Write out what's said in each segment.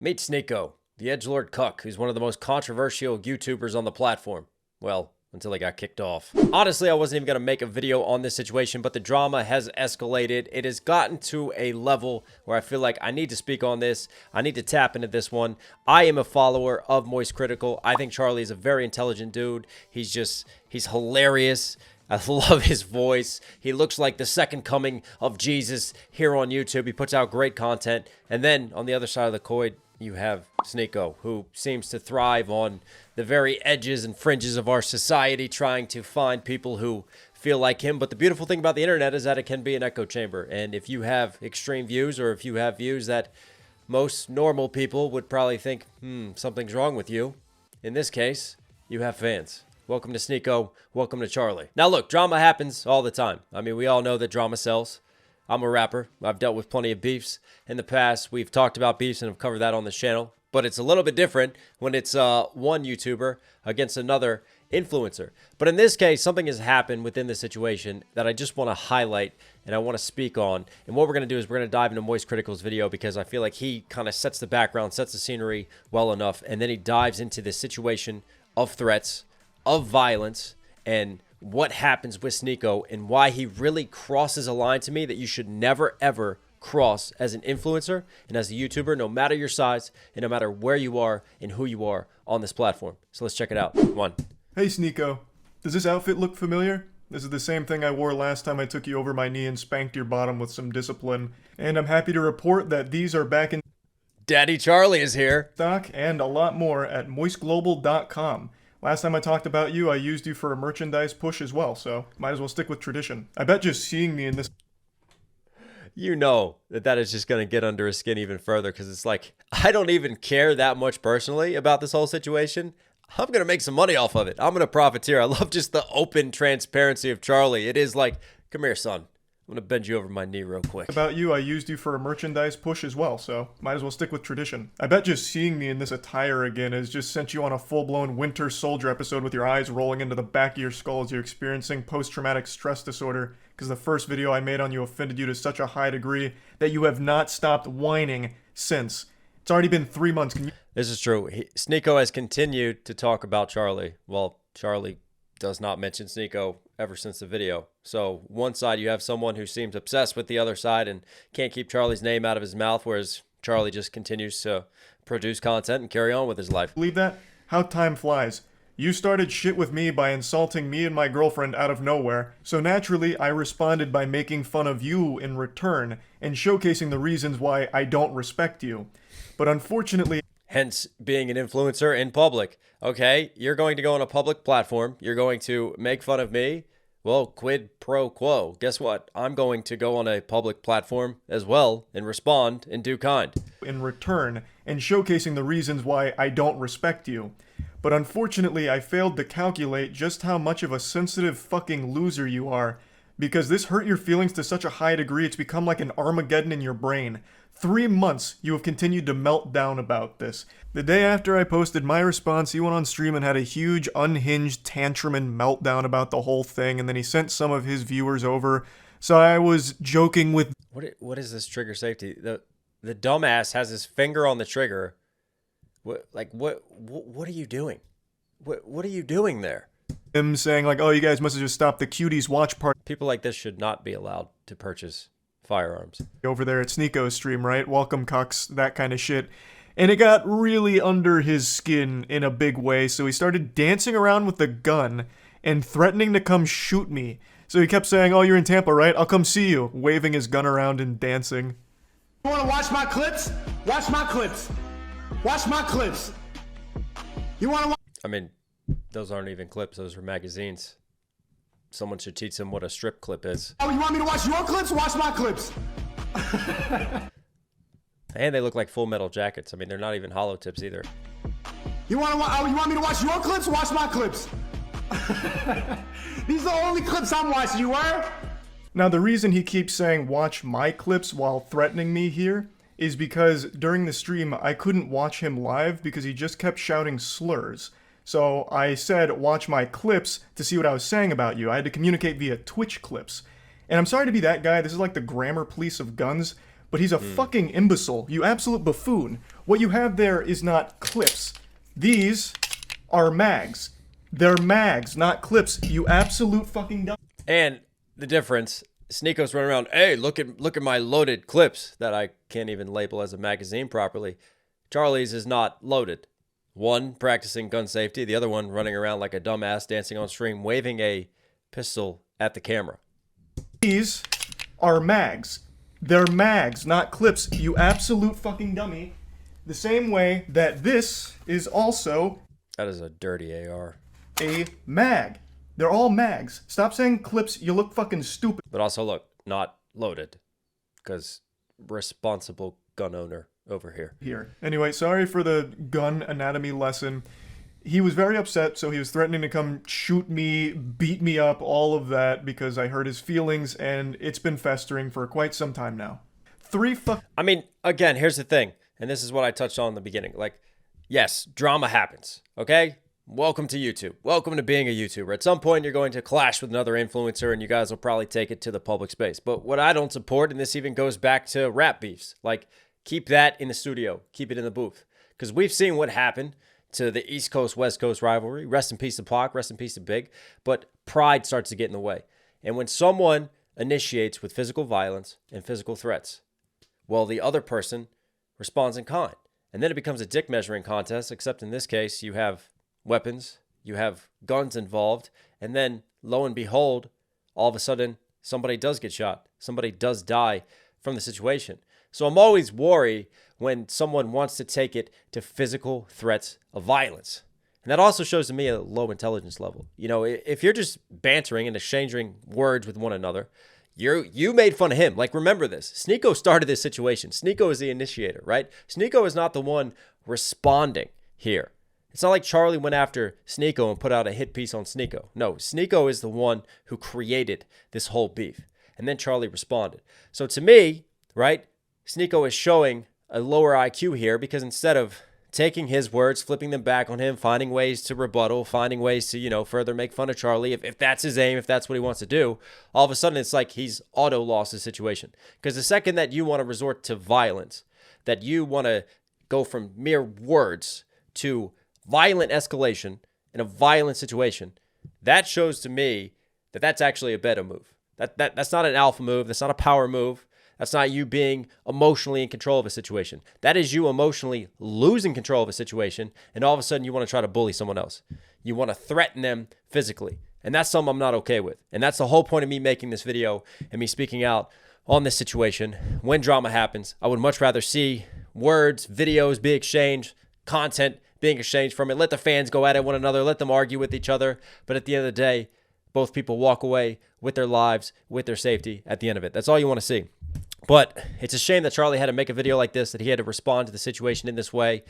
Meet Sneako, the edgelord cuck who's one of the most controversial YouTubers on the platform. Well, until he got kicked off. Honestly, I wasn't even going to make a video on this situation, but the drama has escalated. It has gotten to a level where I feel like I need to speak on this. I need to tap into this one. I am a follower of Moist Critical. I think Charlie is a very intelligent dude. He's hilarious. I love his voice. He looks like the second coming of Jesus here on YouTube. He puts out great content. And then on the other side of the coin, you have Sneako, who seems to thrive on the very edges and fringes of our society, trying to find people who feel like him. But the beautiful thing about the internet is that it can be an echo chamber. And if you have extreme views, or if you have views that most normal people would probably think, something's wrong with you, in this case, you have fans. Welcome to Sneako. Welcome to Charlie. Now look, drama happens all the time. I mean, we all know that drama sells. I'm a rapper. I've dealt with plenty of beefs in the past. We've talked about beefs and have covered that on this channel. But it's a little bit different when it's one YouTuber against another influencer. But in this case, something has happened within the situation that I just want to highlight and I want to speak on. And what we're going to do is we're going to dive into Moist Critical's video, because I feel like he kind of sets the background, sets the scenery well enough. And then he dives into the situation of threats, of violence, and what happens with Sneako, and why he really crosses a line to me that you should never ever cross as an influencer and as a YouTuber, no matter your size and no matter where you are and who you are on this platform. So let's check it out. One. Hey Sneako, does this outfit look familiar? This is the same thing I wore last time I took you over my knee and spanked your bottom with some discipline. And I'm happy to report that these are back in Daddy Charlie is here. stock and a lot more at moistglobal.com. Last time I talked about you, I used you for a merchandise push as well, so might as well stick with tradition. I bet just seeing me in this... You know that is just going to get under his skin even further, because it's like, I don't even care that much personally about this whole situation. I'm going to make some money off of it. I'm going to profiteer. I love just the open transparency of Charlie. It is like, come here, son. I'm going to bend you over my knee real quick. About you, I used you for a merchandise push as well, so might as well stick with tradition. I bet just seeing me in this attire again has just sent you on a full-blown Winter Soldier episode with your eyes rolling into the back of your skull as you're experiencing post-traumatic stress disorder, because the first video I made on you offended you to such a high degree that you have not stopped whining since. It's already been 3 months. Can you... This is true. Sneako has continued to talk about Charlie. Well, Charlie does not mention Sneako ever since the video. So one side you have someone who seems obsessed with the other side and can't keep Charlie's name out of his mouth, whereas Charlie just continues to produce content and carry on with his life. Believe that? How time flies. You started shit with me by insulting me and my girlfriend out of nowhere, so naturally I responded by making fun of you in return and showcasing the reasons why I don't respect you. But unfortunately... Hence being an influencer in public. Okay, you're going to go on a public platform. You're going to make fun of me. Well, quid pro quo. Guess what? I'm going to go on a public platform as well and respond in due kind. In return, and showcasing the reasons why I don't respect you. But unfortunately, I failed to calculate just how much of a sensitive fucking loser you are. Because this hurt your feelings to such a high degree, it's become like an Armageddon in your brain. 3 months you have continued to melt down about this. The day after I posted my response, he went on stream and had a huge unhinged tantrum and meltdown about the whole thing, and then he sent some of his viewers over. So I was joking with... What is this trigger safety? The dumbass has his finger on the trigger. What are you doing? What are you doing there? Him saying like, oh, you guys must have just stopped the cuties watch party. People like this should not be allowed to purchase firearms. Over there at Sneako's stream, right? Welcome cucks, that kind of shit. And it got really under his skin in a big way, so he started dancing around with the gun and threatening to come shoot me. So he kept saying, oh, you're in Tampa, right? I'll come see you, waving his gun around and dancing. You wanna watch my clips? Watch my clips. Watch my clips. You wanna watch? I mean, those aren't even clips, those are magazines. Someone should teach them what a strip clip is. Oh, you want me to watch your clips? Watch my clips. And they look like Full Metal Jackets. I mean, they're not even hollow tips either. You want me to watch your clips? Watch my clips. These are the only clips I'm watching, you were? Now, the reason he keeps saying watch my clips while threatening me here is because during the stream, I couldn't watch him live because he just kept shouting slurs. So I said, watch my clips to see what I was saying about you. I had to communicate via Twitch clips. And I'm sorry to be that guy, this is like the grammar police of guns, but he's a fucking imbecile. You absolute buffoon. What you have there is not clips. These are mags. They're mags, not clips. You absolute fucking dumb. And the difference, Sneako's running around, hey, look at my loaded clips that I can't even label as a magazine properly. Charlie's is not loaded. One practicing gun safety, the other one running around like a dumbass dancing on stream, waving a pistol at the camera. These are mags. They're mags, not clips. You absolute fucking dummy. The same way that this is also... That is a dirty AR. A mag. They're all mags. Stop saying clips, you look fucking stupid. But also, look, not loaded. Because responsible gun owner over here. Anyway, sorry for the gun anatomy lesson. He was very upset, so he was threatening to come shoot me, beat me up, all of that, because I hurt his feelings, and it's been festering for quite some time now. I mean, again, here's the thing, and this is what I touched on in the beginning. Like, yes, drama happens, okay? Welcome to YouTube. Welcome to being a YouTuber. At some point, you're going to clash with another influencer, and you guys will probably take it to the public space. But what I don't support, and this even goes back to rap beefs, like, keep that in the studio. Keep it in the booth. Because we've seen what happened to the East Coast, West Coast rivalry. Rest in peace to Pac, rest in peace to Big. But pride starts to get in the way. And when someone initiates with physical violence and physical threats, well, the other person responds in kind. And then it becomes a dick measuring contest, except in this case, you have weapons, you have guns involved, and then, lo and behold, all of a sudden, somebody does get shot. Somebody does die from the situation. So I'm always worried when someone wants to take it to physical threats of violence. And that also shows to me a low intelligence level. You know, if you're just bantering and exchanging words with one another, you made fun of him. Like, remember this. Sneako started this situation. Sneako is the initiator, right? Sneako is not the one responding here. It's not like Charlie went after Sneako and put out a hit piece on Sneako. No, Sneako is the one who created this whole beef. And then Charlie responded. So to me, right, Sneako is showing a lower IQ here because instead of taking his words, flipping them back on him, finding ways to rebuttal, finding ways to, you know, further make fun of Charlie, if that's his aim, if that's what he wants to do, all of a sudden it's like he's auto-lost his situation. Because the second that you want to resort to violence, that you want to go from mere words to violent escalation in a violent situation, that shows to me that that's actually a better move. That's not an alpha move. That's not a power move. That's not you being emotionally in control of a situation. That is you emotionally losing control of a situation, and all of a sudden you want to try to bully someone else. You want to threaten them physically, and that's something I'm not okay with. And that's the whole point of me making this video and me speaking out on this situation. When drama happens, I would much rather see words, videos be exchanged, content being exchanged from it. Let the fans go at it one another. Let them argue with each other. But at the end of the day, both people walk away with their lives, with their safety at the end of it. That's all you want to see. But it's a shame that Charlie had to make a video like this, that he had to respond to the situation in this way.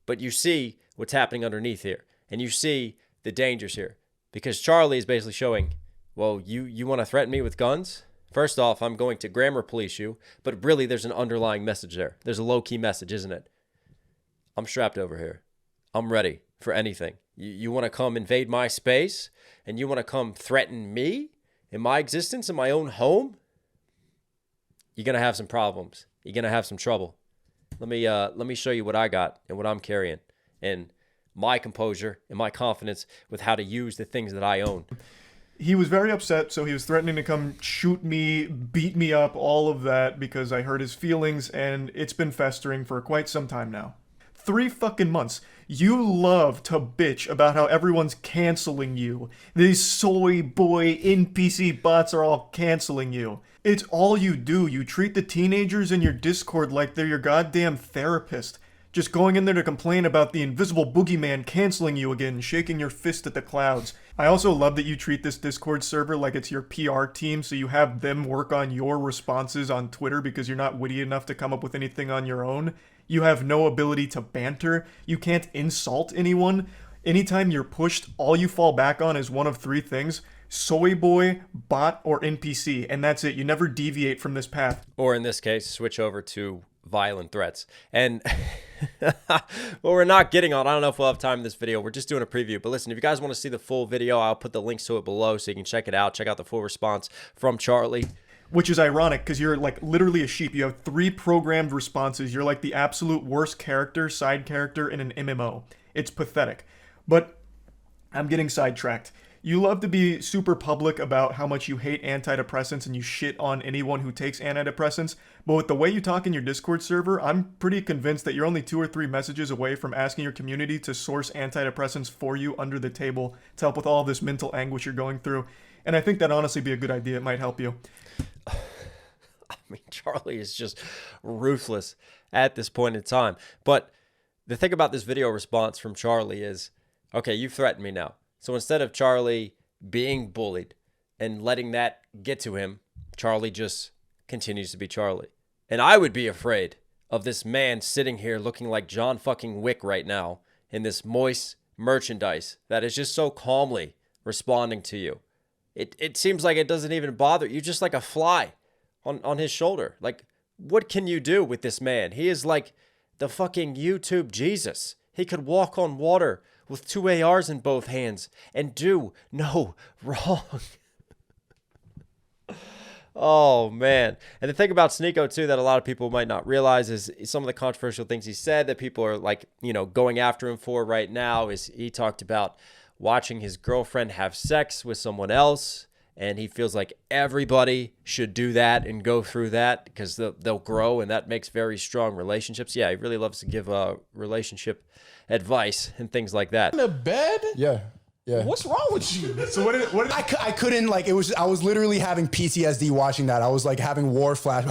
But you see what's happening underneath here. And you see the dangers here. Because Charlie is basically showing, well, you want to threaten me with guns? First off, I'm going to grammar police you. But really, there's an underlying message there. There's a low-key message, isn't it? I'm strapped over here. I'm ready for anything. You want to come invade my space? And you want to come threaten me in my existence, in my own home? You're going to have some problems. You're going to have some trouble. Let me show you what I got and what I'm carrying and my composure and my confidence with how to use the things that I own. He was very upset, so he was threatening to come shoot me, beat me up, all of that, because I hurt his feelings, and it's been festering for quite some time now. 3 fucking months. You love to bitch about how everyone's canceling you. These soy boy NPC bots are all canceling you. It's all you do. You treat the teenagers in your Discord like they're your goddamn therapist. Just going in there to complain about the invisible boogeyman canceling you again, shaking your fist at the clouds. I also love that you treat this Discord server like it's your PR team, so you have them work on your responses on Twitter because you're not witty enough to come up with anything on your own. You have no ability to banter. You can't insult anyone. Anytime you're pushed, all you fall back on is one of 3 things: soy boy, bot, or NPC, and that's it. You never deviate from this path. Or in this case, switch over to violent threats. And what we're not getting on, I don't know if we'll have time in this video. We're just doing a preview. But listen, if you guys want to see the full video, I'll put the links to it below so you can check it out. Check out the full response from Charlie. which is ironic because you're like literally a sheep. You have 3 programmed responses. You're like the absolute worst character, side character in an MMO. It's pathetic. But I'm getting sidetracked. You love to be super public about how much you hate antidepressants and you shit on anyone who takes antidepressants, but with the way you talk in your Discord server, I'm pretty convinced that you're only 2 or 3 messages away from asking your community to source antidepressants for you under the table to help with all this mental anguish you're going through. And I think that'd honestly be a good idea. It might help you. I mean, Charlie is just ruthless at this point in time. But the thing about this video response from Charlie is, okay, you've threatened me now. So instead of Charlie being bullied and letting that get to him, Charlie just continues to be Charlie. And I would be afraid of this man sitting here looking like John fucking Wick right now in this moist merchandise that is just so calmly responding to you. It seems like it doesn't even bother you, just like a fly on his shoulder. Like, what can you do with this man? He is like the fucking YouTube Jesus. He could walk on water with 2 ARs in both hands and do no wrong. Oh, man. And the thing about Sneako, too, that a lot of people might not realize is some of the controversial things he said that people are like, you know, going after him for right now is he talked about watching his girlfriend have sex with someone else. And he feels like everybody should do that and go through that because they'll grow, and that makes very strong relationships. Yeah, he really loves to give relationship advice and things like that. In the bed? Yeah. Yeah. What's wrong with you? So what did I couldn't, like, I was literally having PTSD watching that. I was like having war flash.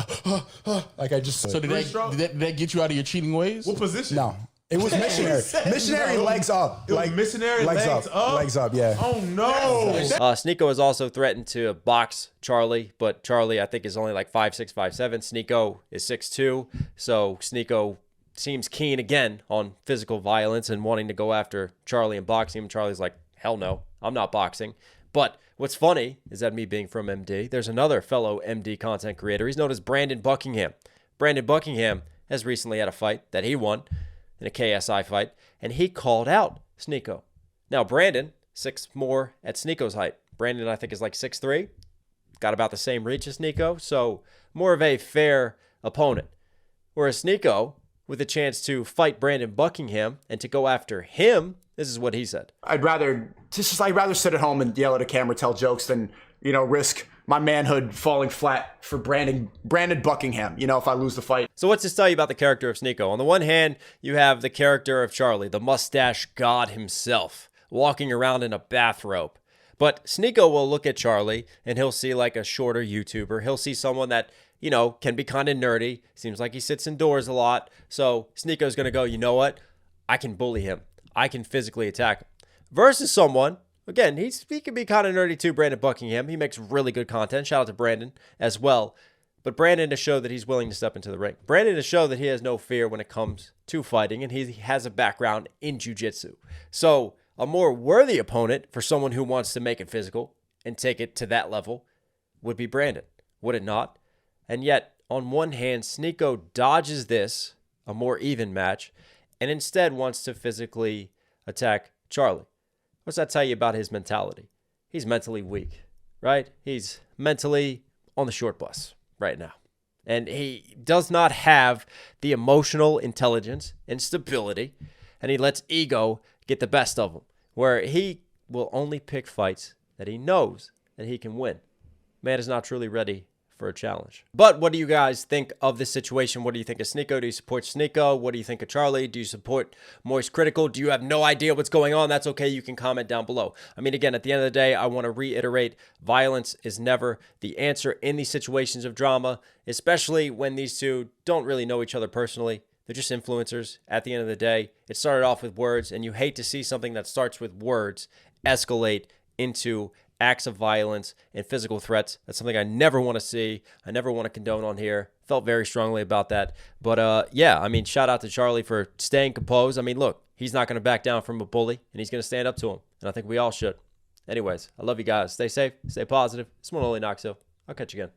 Like I just. So did that get you out of your cheating ways? what position? No. It was missionary. Missionary legs up. It was Like missionary legs up? Legs up, yeah. Oh no. Sneako has also threatened to box Charlie, but Charlie, I think, is only like 5'6", 5'7". Sneako is 6'2", so Sneako seems keen again on physical violence and wanting to go after Charlie and boxing him. Charlie's like, hell no, I'm not boxing. But what's funny is that me being from MD, there's another fellow MD content creator. He's known as Brandon Buckingham. Brandon Buckingham has recently had a fight that he won in a KSI fight, and he called out Sneako. Now, Brandon, 6 more at Sneako's height. Brandon, I think, is like 6'3", got about the same reach as Sneako, so more of a fair opponent. Whereas Sneako, with a chance to fight Brandon Buckingham and to go after him, this is what he said. I'd rather sit at home and yell at a camera, tell jokes than, you know, risk my manhood falling flat for Brandon Buckingham, you know, if I lose the fight. So what's this tell you about the character of Sneako? On the one hand, you have the character of Charlie, the mustache god himself, walking around in a bathrobe. But Sneako will look at Charlie and he'll see like a shorter YouTuber. He'll see someone that, you know, can be kind of nerdy. Seems like he sits indoors a lot. So Sneako's going to go, you know what? I can bully him. I can physically attack him. Versus someone, again, he can be kind of nerdy too, Brandon Buckingham. He makes really good content. Shout out to Brandon as well. But Brandon has showed that he's willing to step into the ring. Brandon has showed that he has no fear when it comes to fighting, and he has a background in jiu-jitsu. So a more worthy opponent for someone who wants to make it physical and take it to that level would be Brandon, would it not? And yet, on one hand, Sneako dodges this, a more even match, and instead wants to physically attack Charlie. What's that tell you about his mentality? He's mentally weak, right? He's mentally on the short bus right now. And he does not have the emotional intelligence and stability, and he lets ego get the best of him, where he will only pick fights that he knows that he can win. Man is not truly ready for a challenge. But what do you guys think of this situation? What do you think of Sneako? Do you support Sneako? What do you think of Charlie? Do you support Moist Critical? Do you have no idea what's going on? That's okay. You can comment down below. I mean, again, at the end of the day, I want to reiterate, violence is never the answer in these situations of drama, especially when these two don't really know each other personally. They're just influencers at the end of the day. It started off with words, and you hate to see something that starts with words escalate into acts of violence and physical threats. That's something I never want to see. I never want to condone on here. Felt very strongly about that. But yeah, I mean, shout out to Charlie for staying composed. I mean, look, he's not going to back down from a bully, and he's going to stand up to him. And I think we all should. Anyways, I love you guys. Stay safe. Stay positive. It's one only Knox Hill. I'll catch you again.